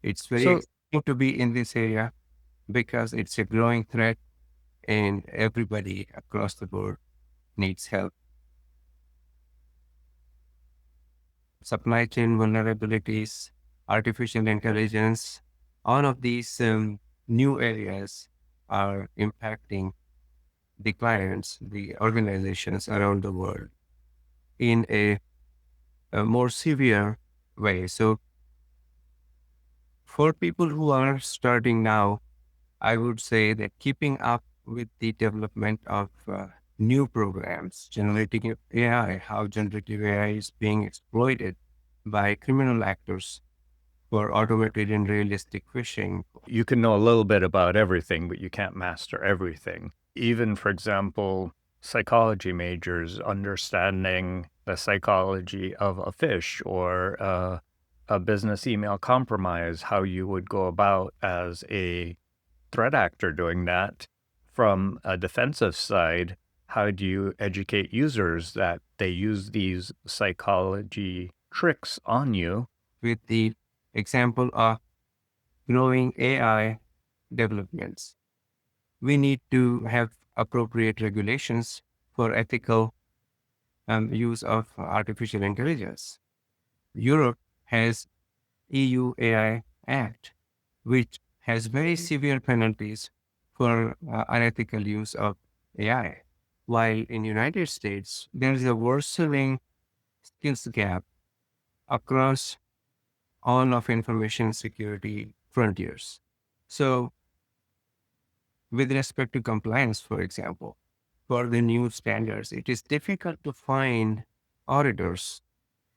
It's very So exciting to be in this area because it's a growing threat and everybody across the board needs help. Supply chain vulnerabilities, artificial intelligence, all of these new areas are impacting the clients, the organizations around the world in a more severe way. So for people who are starting now, I would say that keeping up with the development of new programs, generative AI, how generative AI is being exploited by criminal actors for automated and realistic phishing. you can know a little bit about everything, but you can't master everything. Even, for example, psychology majors understanding the psychology of a phish or a business email compromise, how you would go about as a threat actor doing that. From a defensive side, how do you educate users that they use these psychology tricks on you? With the example of growing AI developments, we need to have appropriate regulations for ethical use of artificial intelligence. Europe has EU AI Act, which has very severe penalties for unethical use of AI. While in United States, there is a worsening skills gap across all of information security frontiers. So with respect to compliance, for example, for the new standards, it is difficult to find auditors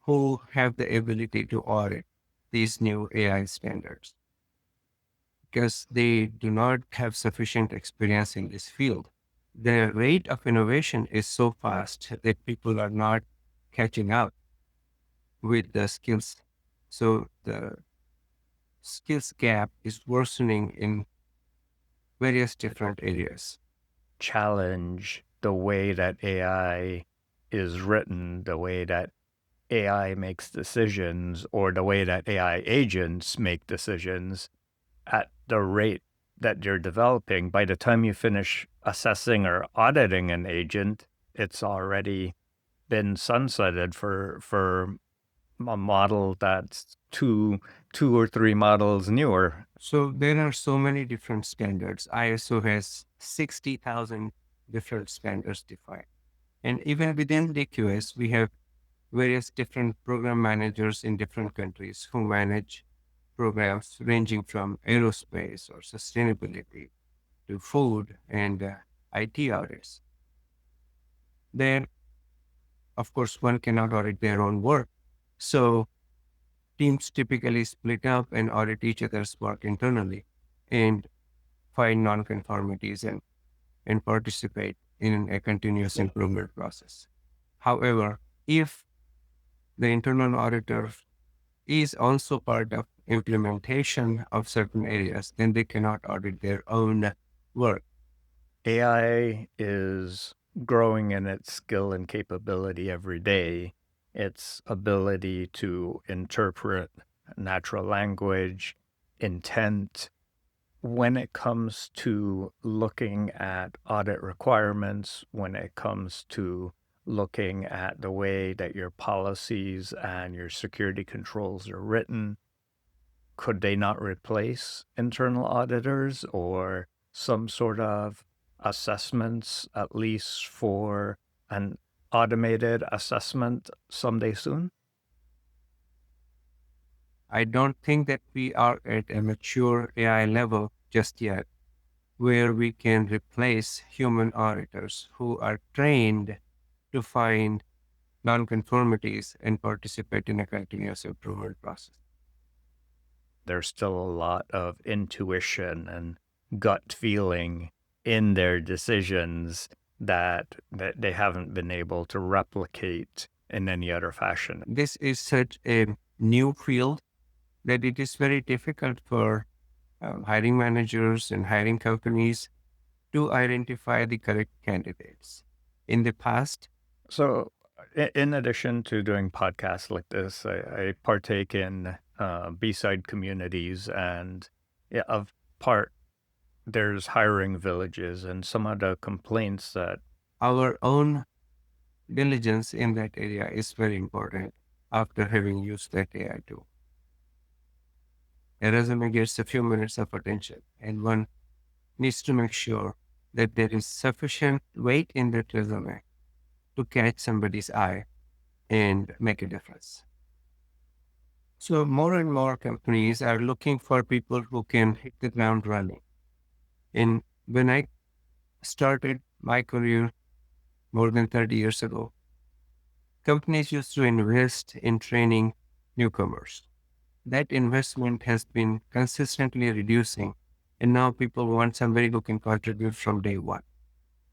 who have the ability to audit these new AI standards because they do not have sufficient experience in this field. The rate of innovation is so fast that people are not catching up with the skills. So the skills gap is worsening in various different areas. Challenge the way that AI is written, the way that AI makes decisions, or the way that AI agents make decisions at the rate that you're developing. By the time you finish assessing or auditing an agent, it's already been sunsetted for a model that's two or three models newer. So there are so many different standards. ISO has 60,000 different standards defined. And even within the QS, we have various different program managers in different countries who manage programs ranging from aerospace or sustainability to food and IT audits. Then, of course, one cannot audit their own work. So teams typically split up and audit each other's work internally and find nonconformities and participate in a continuous improvement process. However, if the internal auditor is also part of implementation of certain areas, then they cannot audit their own work. AI is growing in its skill and capability every day. Its ability to interpret natural language, intent, when it comes to looking at audit requirements, when it comes to looking at the way that your policies and your security controls are written, could they not replace internal auditors or some sort of assessments, at least for an automated assessment someday soon? I don't think that we are at a mature AI level just yet where we can replace human auditors who are trained to find nonconformities and participate in a continuous improvement process. There's still a lot of intuition and gut feeling in their decisions that they haven't been able to replicate in any other fashion. This is such a new field that it is very difficult for hiring managers and hiring companies to identify the correct candidates. In the past, So, in addition to doing podcasts like this, I partake in B-side communities, and yeah, of part there's hiring villages, and some of the complaints that Our own diligence in that area is very important after having used that AI tool. A resume gets a few minutes of attention, and one needs to make sure that there is sufficient weight in that resume to catch somebody's eye and make a difference. So more and more companies are looking for people who can hit the ground running. And when I started my career more than 30 years ago, companies used to invest in training newcomers. That investment has been consistently reducing, and now people want somebody who can contribute from day one.